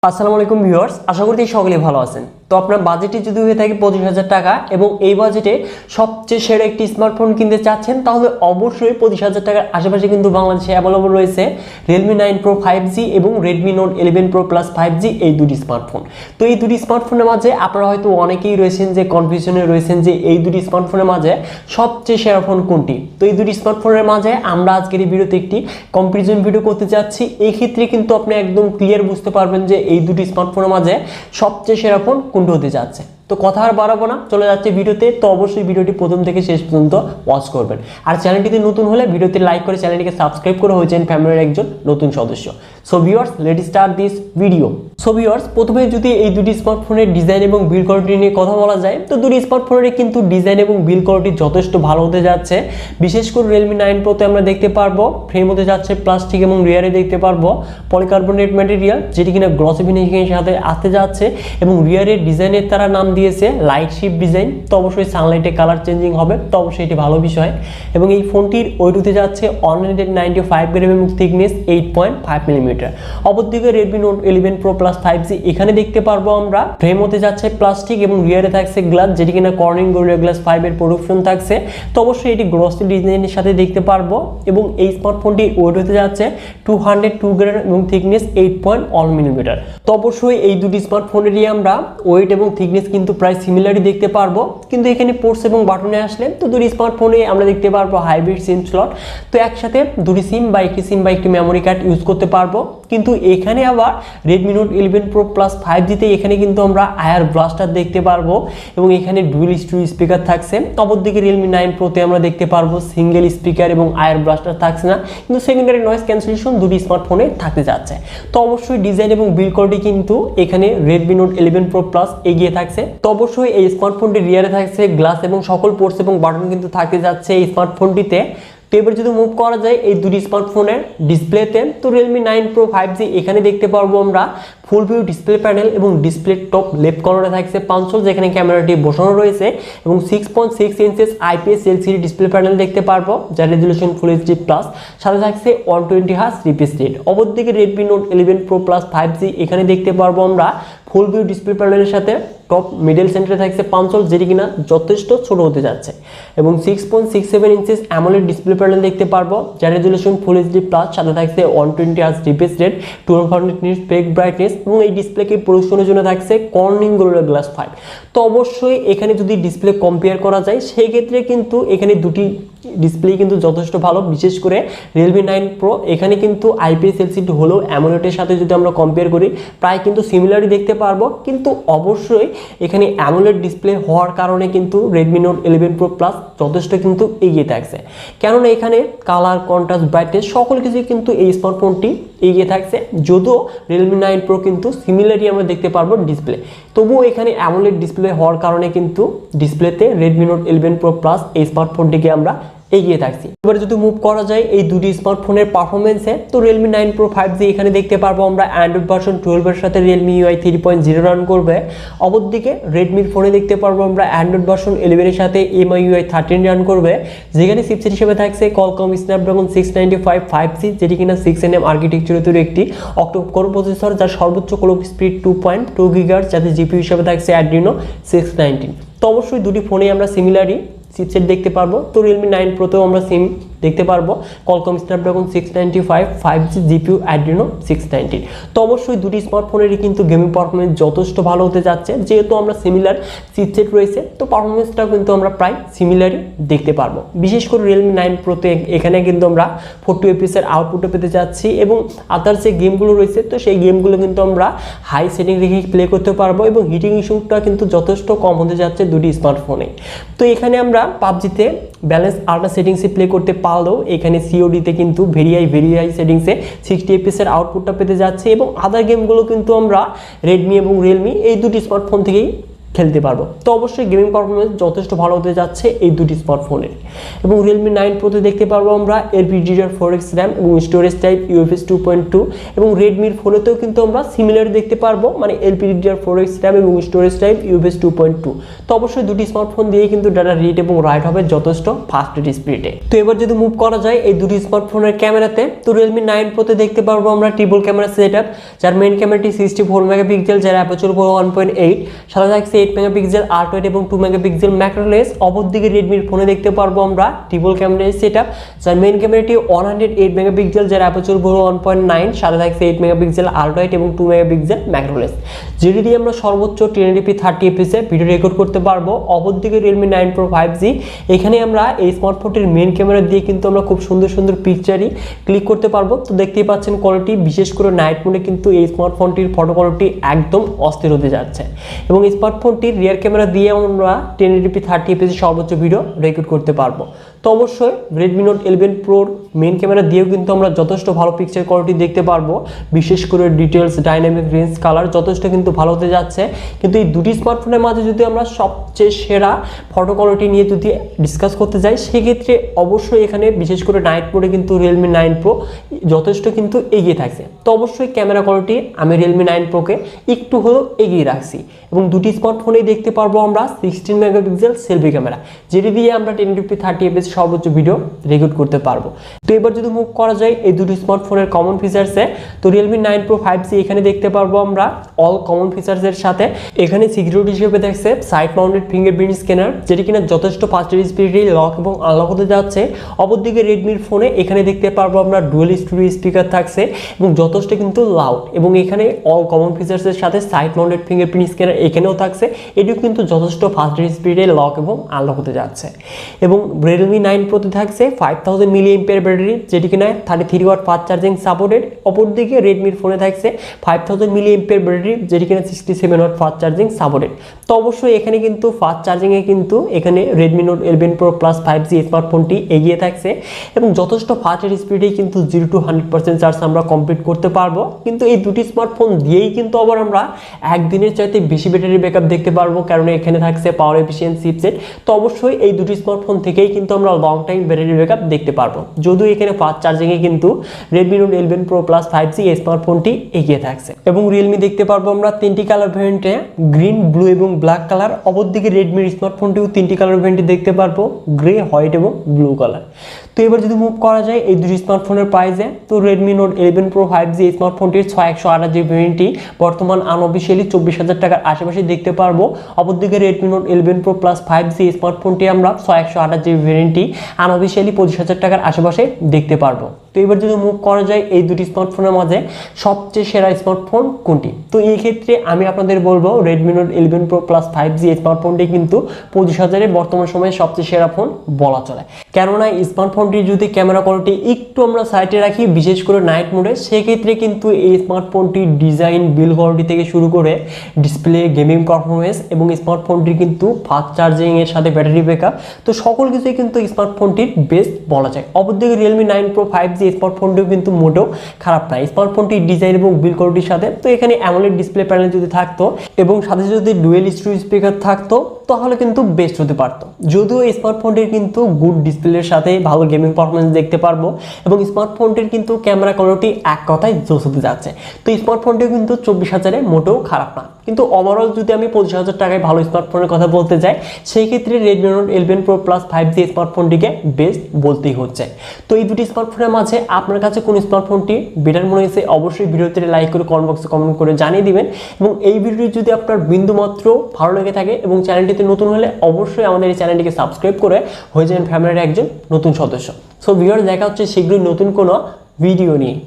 আসসালামু আলাইকুম ভিউয়ার্স, আশা করি সকলেই ভালো আছেন। তো আপনার বাজেটটি যদি হয়ে থাকে 25,000 টাকা এবং এই বাজেটে সবচেয়ে সেরা একটি স্মার্টফোন কিনতে চাচ্ছেন, তাহলে অবশ্যই 25,000 টাকার আশেপাশে কিন্তু বাংলাদেশে অ্যাভেলেবল রয়েছে Realme 9 Pro 5G এবং Redmi Note 11 Pro Plus 5G এই দুটি স্মার্টফোন। তো এই দুটি স্মার্টফোনের মাঝে আপনারা হয়তো অনেকেই রয়েছেন যে কনফিউশনে রয়েছেন যে এই দুটি স্মার্টফোনের মাঝে সবচেয়ে সেরা ফোন কোনটি। তো এই দুটি স্মার্টফোনের মাঝে আমরা আজকের এই ভিডিওতে একটি কম্পারিজন ভিডিও করতে যাচ্ছি। এই ক্ষেত্রে কিন্তু আপনি একদম ক্লিয়ার বুঝতে পারবেন যে এই দুটি স্মার্টফোনের মাঝে সবচেয়ে সেরা ফোন কোনটি হতে যাচ্ছে। তো কথা আর বাড়াবো না, চলে যাচ্ছে ভিডিওতে। তো অবশ্যই ভিডিওটি প্রথম থেকে শেষ পর্যন্ত ওয়াচ করবেন। আর চ্যানেলটিতে নতুন হলে ভিডিওতে লাইক করে চ্যানেলটিকে সাবস্ক্রাইব করে হয়ে যান ফ্যামিলির একজন নতুন সদস্য। So viewers, let start this video. So viewers, প্রথমে যদি এই দুটি স্মার্টফোনের ডিজাইন এবং বিল্ড কোয়ালিটি নিয়ে কথা বলা যায়, তো দুটি স্মার্টফোনের কিন্তু ডিজাইন এবং বিল্ড কোয়ালিটি যথেষ্ট ভালো হতে যাচ্ছে। বিশেষ করে Realme 9 Pro তে আমরা দেখতে পারবো ফ্রেম হতে যাচ্ছে প্লাস্টিক এবং রিয়ারে দেখতে পারবো পলিকার্বনেট ম্যাটেরিয়াল, যেটি কিনা গ্লসি ফিনিশিংয়ের সাথে আসতে যাচ্ছে এবং রিয়ারের ডিজাইনের তারা নাম দিয়েছে লাইট শিফট ডিজাইন। তো অবশ্যই সানলাইটে কালার চেঞ্জিং হবে, তো অবশ্যই এটি ভালো বিষয়। এবং এই ফোনটির ওয়েট হতে যাচ্ছে 195 গ্রাম এবং থিকনেস 8.5 মিলিমিটার। অপরদিকে Redmi Note 11 Pro Plus 5G এখানে দেখতে পারবো আমরা ফ্রেম হতে যাচ্ছে প্লাস্টিক এবং রিয়ারে থাকছে গ্লাস, যেটি কিনা কর্নিং গরিলা গ্লাস 5 এর প্রোডাকশন থাকছে। তো অবশ্যই এটি গ্লসি ডিজাইনের সাথে দেখতে পারবো এবং এই স্মার্টফোনটির ওয়েট হতে যাচ্ছে 202 গ্রাম এবং থিকনেস 8.1 মিলিমিটার। তো অবশ্যই এই দুটি স্মার্টফোনেরই আমরা ওয়েট এবং থিকনেস কিন্তু প্রায় সিমিলারই দেখতে পারবো, কিন্তু এখানে পোর্টস এবং বাটনে আসলে তো দুটি স্মার্টফোনে আমরা দেখতে পারবো হাইব্রিড সিম স্লট। তো একসাথে দুটি সিম বা একটি মেমোরি কার্ড ইউজ করতে পারবো। কিন্তু এখানে আবার Redmi Note 11 Pro Plus 5G তে এখানে কিন্তু আমরা আয়ার ব্লাস্টার দেখতে পারবো এবং এখানে ডুয়াল স্টুডিও স্পিকার থাকছে। অপরদিকে Realme 9 Pro তে আমরা দেখতে পারবো সিঙ্গেল স্পিকার এবং আয়ার ব্লাস্টার থাকছে না, কিন্তু সেকেন্ডারি নয়েজ ক্যান্সেলেশন দুটি স্মার্টফোনে থাকতে যাচ্ছে। তো অবশ্যই ডিজাইন এবং বিল্ড কোয়ালিটি কিন্তু এখানে Redmi Note 11 Pro Plus এগিয়ে থাকছে। তো অবশ্যই এই স্মার্টফোনটি রিয়ারে থাকছে গ্লাস এবং সকল পোর্টস এবং বাটন কিন্তু থাকতে যাচ্ছে এই স্মার্টফোনটিতে। তো এবার যদি মুভ করা যায় এই দুটি স্মার্টফোনের ডিসপ্লেতে, তো Realme 9 Pro 5G এখানে দেখতে পারবো আমরা ফুল ভিউ ডিসপ্লে প্যানেল এবং ডিসপ্লে টপ লেফট কর্নারে থাকছে পাঁচশো, যেখানে ক্যামেরাটি বসানো রয়েছে এবং 6.6 inches IPS LCD display panel দেখতে পারবো, যার রেজুলেশন ফুল HD প্লাস, সাথে থাকছে 120 হার্জ রিফ্রেশ রেট। অপরদিকে Redmi Note 11 Pro Plus 5G এখানে দেখতে পারবো আমরা ফুল ভিউ ডিসপ্লে প্যানেলের সাথে টপ মিডল সেন্টারে থাকছে পাঁচশো, যেটি কিনা যথেষ্ট ছোট হতে যাচ্ছে এবং 6.67 ইঞ্চেস অ্যামোলেড ডিসপ্লে প্যানেল দেখতে পারবো, যার রেজুলেশন ফুল HD প্লাস, সাথে থাকছে 120 হার্জ রিফ্রেশ রেট, 1200 নিটস পেক ব্রাইটনেস এবং এই ডিসপ্লেকে প্রদর্শনের জন্য থাকছে কর্নিং গরিলা গ্লাস 5। তো অবশ্যই এখানে যদি ডিসপ্লে কম্পেয়ার করা যায় সেই ক্ষেত্রে কিন্তু এখানে দুটি ডিসপ্লে কিন্তু যথেষ্ট ভালো। বিশেষ করে Realme 9 Pro এখানে কিন্তু IPS LCD হলেও অ্যামোলেডের সাথে যদি আমরা কম্পেয়ার করি প্রায় কিন্তু সিমিলারই দেখতে পারবো, কিন্তু অবশ্যই এখানে অ্যামোলেড ডিসপ্লে হওয়ার কারণে কিন্তু Redmi Note 11 Pro Plus যথেষ্ট কিন্তু এগিয়ে থাকছে, কেননা এখানে কালার কন্ট্রাস্ট ব্রাইটনেস সকল কিছু কিন্তু এই স্মার্টফোনটি এগিয়ে থাকছে। যদিও Realme 9 Pro কিন্তু সিমিলারই আমরা দেখতে পারবো ডিসপ্লে, তবুও এখানে অ্যামোলেড ডিসপ্লে হওয়ার কারণে কিন্তু ডিসপ্লেতে Redmi Note 11 Pro Plus এই স্মার্টফোনটিকে আমরা এগিয়ে থাকছি। এবার যদি মুভ করা যায় এই দুটি স্মার্টফোনের পারফরমেন্সে, তো Realme 9 Pro 5G এখানে দেখতে পারবো আমরা অ্যান্ড্রয়েড ভার্সন 12 এর সাথে Realme UI 3.0 রান করবে। অপরদিকে Redmi ফোনে দেখতে পারবো আমরা অ্যান্ড্রয়েড ভার্সন 11 এর সাথে MI UI 13 রান করবে, যেখানে চিপসেট হিসেবে থাকছে Qualcomm Snapdragon 695 5G, যেটি কিনা 6nm আর্কিটেকচারে তৈরি একটি অক্টো কোর প্রসেসর, যার সর্বোচ্চ ক্লক স্পিড 2.2 GHz, যাতে জিপিইউ হিসেবে থাকছে Adreno 619। তো অবশ্যই দুটি ফোনে আমরা সিমিলারই চিপসেট দেখতে পারবো। তো Realme 9 Pro তেও আমরা সিম দেখতে পারবো Qualcomm Snapdragon 695 5G GPU Adreno 619। তো অবশ্যই দুটি স্মার্টফোনেরই কিন্তু গেমিং পারফরমেন্স যথেষ্ট ভালো হতে যাচ্ছে, যেহেতু আমরা সিমিলার চিপসেট রয়েছে তো পারফরমেন্সটাও কিন্তু আমরা প্রায় সিমিলারই দেখতে পারবো। বিশেষ করে Realme 9 Pro তে এখানে কিন্তু আমরা 40 FPS এর আউটপুটে পেতে যাচ্ছি এবং আদার যে গেমগুলো রয়েছে তো সেই গেমগুলো কিন্তু আমরা হাই সেটিং রেখে প্লে করতে পারবো এবং হিটিং ইস্যুটা কিন্তু যথেষ্ট কম হতে যাচ্ছে দুটি স্মার্টফোনে। তো এখানে আমরা পাবজিতে ব্যালেন্স আল্ট্রা সেটিংসে প্লে করতে পারলেও এখানে COD-তে কিন্তু ভেরি হাই সেটিংসে 60 FPS এর আউটপুটটা পেতে যাচ্ছে এবং আদার গেমগুলো কিন্তু আমরা Redmi এবং Realme এই দুটি স্মার্টফোন থেকেই খেলতে পারবো। তো অবশ্যই গেমিং পারফরমেন্স যথেষ্ট ভালো হতে যাচ্ছে এই দুটি স্মার্টফোনের। এবং Realme 9 Pro-তে দেখতে পারবো আমরা LPDDR4X RAM এবং স্টোরেজ টাইপ UFS 2.2 এবং Redmi এর ফোনেতেও কিন্তু আমরা সিমিলার দেখতে পারবো, মানে LPDDR4X RAM এবং স্টোরেজ টাইপ UFS 2.2। তো অবশ্যই দুটি স্মার্টফোন দিয়ে কিন্তু ডাটা রিড এবং রাইট হবে যথেষ্ট ফাস্ট স্পিডে। তো এবার যদি মুভ করা যায় এই দুটি স্মার্টফোনের ক্যামেরাতে, তো Realme 9 Pro-তে দেখতে পারবো আমরা ট্রিপল ক্যামেরা সেটআপ, যার মেইন ক্যামেরাটি 64 মেগাপিক্সেল, যার অ্যাপারচার 1.8, সাথে থাকছে 8 মেগাপিক্সেল আল্ট্রা এবং 2 মেগাপিক্সেল ম্যাক্রো লেন্স। অপরদিকে Redmi এর ফোনে দেখতে পারবো আমরা ট্রিপল ক্যামেরা সেটআপ, যার মেইন ক্যামেরাটি 108 মেগাপিক্সেল, যার অ্যাপারচার 1.9, সাথে থাকছে 8 মেগাপিক্সেল আল্ট্রা এবং 2 মেগাপিক্সেল ম্যাক্রো লেন্স, যেটি দিয়ে আমরা সর্বোচ্চ 1080p 30 fps এ ভিডিও রেকর্ড করতে পারবো। অপরদিকে Realme 9 Pro 5G, এখানে আমরা এই স্মার্টফোনটির মেইন ক্যামেরা দিয়ে কিন্তু আমরা খুব সুন্দর সুন্দর পিকচারই ক্লিক করতে পারবো। তো দেখতেই পাচ্ছেন কোয়ালিটি, বিশেষ করে নাইট মোডে কিন্তু এই স্মার্টফোনটির ফটো কোয়ালিটি একদম অস্থির হতে যাচ্ছে। এবং এই স্মার্টফোনটির রিয়ার ক্যামেরা দিয়ে আমরা 1080p 30 fps সর্বোচ্চ ভিডিও রেকর্ড করতে পারবো। তো অবশ্যই Redmi Note 11 Proর মেইন ক্যামেরা দিয়েও কিন্তু আমরা যথেষ্ট ভালো পিকচার কোয়ালিটি দেখতে পারবো, বিশেষ করে ডিটেলস, ডাইনামিক রেঞ্জ, কালার যথেষ্ট কিন্তু ভালো হতে যাচ্ছে। কিন্তু এই দুটি স্মার্টফোনের মাঝে যদি আমরা সবচেয়ে সেরা ফটো কোয়ালিটি নিয়ে যদি ডিসকাস করতে যাই, সেক্ষেত্রে অবশ্যই এখানে বিশেষ করে নাইট মোডে কিন্তু Realme 9 Pro যথেষ্ট কিন্তু এগিয়ে থাকছে। তো অবশ্যই ক্যামেরা কোয়ালিটি আমি Realme 9 Pro-কে একটু হলেও এগিয়ে রাখছি। এবং দুটি স্মার্টফোনেই দেখতে পারবো আমরা 16 মেগাপিক্সেল সেলফি ক্যামেরা, যেটি দিয়ে আমরা 1080p 30 fps সর্বোচ্চ ভিডিও রেকর্ড করতে পারবো। তো এবার যদি মুভ করা যায় এই দুটি স্মার্টফোনের কমন ফিচার্সে, তো Realme 9 Pro 5G এখানে দেখতে পারবো আমরা অল কমন ফিচার্সের সাথে এখানে সিকিউরিটি হিসেবে দেখছে সাইড মাউন্টেড ফিঙ্গারপ্রিন্ট স্ক্যানার, যেটি কিনা যথেষ্ট ফাস্ট স্পিডে লক এবং আনলক হতে যাচ্ছে। অপরদিকে Redmi-র ফোনে এখানে দেখতে পারবো আমরা ডুয়েল স্টুডিও স্পিকার থাকছে এবং যথেষ্ট কিন্তু লাউড, এবং এখানে অল কমন ফিচার্সের সাথে সাইড মাউন্টেড ফিঙ্গারপ্রিন্ট স্ক্যানার এখানেও থাকছে, এটিও কিন্তু যথেষ্ট ফাস্ট স্পিডে লক এবং আনলক হতে যাচ্ছে। এবং Realme 9 Pro-তে থাকছে 5000 mAh ব্যাটারি, যেটি কিনা 33 ওয়াট ফাস্ট চার্জিং সাপোর্টেড। অপরদিকে Redmi-র ফোনে থাকছে 5000 mAh ব্যাটারি, যেটি কিনা 67 ওয়াট ফাস্ট চার্জিং সাপোর্টেড। তো অবশ্যই এখানে কিন্তু ফাস্ট চার্জিংয়ে কিন্তু এখানে Redmi Note 11 Pro Plus 5G স্মার্টফোনটি এগিয়ে থাকছে এবং যথেষ্ট ফাস্ট স্পিডেই কিন্তু 0 to 100% চার্জ আমরা কমপ্লিট করতে পারবো। কিন্তু এই দুটি স্মার্টফোন দিয়েই কিন্তু আবার আমরা একদিনের চাইতে বেশি ব্যাটারি ব্যাকআপ দেখতে পারবো, কারণ এখানে থাকছে পাওয়ার এফিশিয়েন্ট চিপসেট। তো অবশ্যই এই দুটি স্মার্টফোন থেকেই কিন্তু আমরা লং টাইম ব্যাটারি ব্যাকআপ দেখতে পারবো, যদিও এখানে ফাস্ট চার্জিংয়ে কিন্তু Redmi Note 11 Pro Plus 5G এই স্মার্টফোনটি এগিয়ে থাকছে। এবং Realme দেখতে পারবো আমরা তিনটি কালার ভ্যারিয়েন্টে, গ্রিন, ব্লু এবং ব্ল্যাক কালার। অপরদিকে Redmi-র স্মার্টফোনটিও তিনটি কালার ভ্যারিয়েন্টে দেখতে পারবো, গ্রে, হোয়াইট এবং ব্লু কালার। তো এবার যদি মুভ করা যায় এই দুটি স্মার্টফোনের প্রাইসে, তো Redmi Note 11 Pro 5G এই স্মার্টফোনটির 6128GB ভ্যারিয়েন্টটি বর্তমান আনঅফিশিয়ালি 24,000 টাকার আশেপাশে দেখতে পারবো। অপরদিকে Redmi Note 11 Pro Plus 5G এই স্মার্টফোনটি আমরা 6128GB ভ্যারিয়েন্টটি আনঅফিশিয়ালি 25,000 টাকার আশেপাশে দেখতে পারবো। তো এবার যদি মুভ করা যায় এই দুটি স্মার্টফোনের মাঝে সবচেয়ে সেরা স্মার্টফোন কোনটি, তো এই ক্ষেত্রে আমি আপনাদের বলবো Redmi Note 11 Pro Plus 5G এই স্মার্টফোনটি কিন্তু 25,000-এ বর্তমান সময়ে সবচেয়ে সেরা ফোন বলা চলে। কেননা এই স্মার্টফোনটির যদি ক্যামেরা কোয়ালিটি একটু আমরা সাইডে রাখি, বিশেষ করে নাইট মোডে, সেক্ষেত্রে কিন্তু এই স্মার্টফোনটির ডিজাইন, বিল্ড কোয়ালিটি থেকে শুরু করে ডিসপ্লে, গেমিং পারফরমেন্স এবং স্মার্টফোনটির কিন্তু ফাস্ট চার্জিং এর সাথে ব্যাটারি ব্যাকআপ, তো সকল কিছুই কিন্তু স্মার্টফোনটির বেস্ট বলা যায়। অপরদিকে Realme 9 Pro 5G স্মার্টফোনটিও কিন্তু মোটেও খারাপ না স্মার্টফোনটির ডিজাইন এবং বিল্ড কোয়ালিটির সাথে। তো এখানে অ্যামোলেড ডিসপ্লে প্যানেল যদি থাকতো এবং সাথে যদি ডুয়েল স্টুডিও স্পিকার থাকতো তাহলে কিন্তু বেস্ট হতে পারতো। যদিও এই স্মার্টফোনটির কিন্তু গুড ডিসপ্লের সাথে ভালো গেমিং পারফরমেন্স দেখতে পারবো এবং স্মার্টফোনটির কিন্তু ক্যামেরা কোয়ালিটি এক কথায় জোস হতে যাচ্ছে। তো এই স্মার্টফোনটিও কিন্তু 24,000-এ মোটেও খারাপ না। কিন্তু ওভারঅল যদি আমি 25,000 টাকায় ভালো স্মার্টফোনের কথা বলতে চাই, সেই ক্ষেত্রে Redmi Note 11 Pro Plus 5G স্মার্টফোনটিকে best বলতেই হচ্ছে। তো এই দুটি স্মার্টফোনের মাঝে আপনার কাছে কোন স্মার্টফোনটি বেটার মনে হয়েছে অবশ্যই ভিডিওতে লাইক করে কমেন্ট বক্সে কমেন্ট করে জানিয়ে দিবেন। এবং এই ভিডিওটি যদি আপনার বিন্দুমাত্র ভালো লেগে থাকে এবং চ্যানেলটিতে নতুন হলে অবশ্যই আমাদের এই চ্যানেলটিকে সাবস্ক্রাইব করে হয়ে যাবেন ফ্যামিলির একজন নতুন সদস্য। সো ভিডিওতে দেখা হচ্ছে শীঘ্রই নতুন কোনো ভিডিও নিয়ে।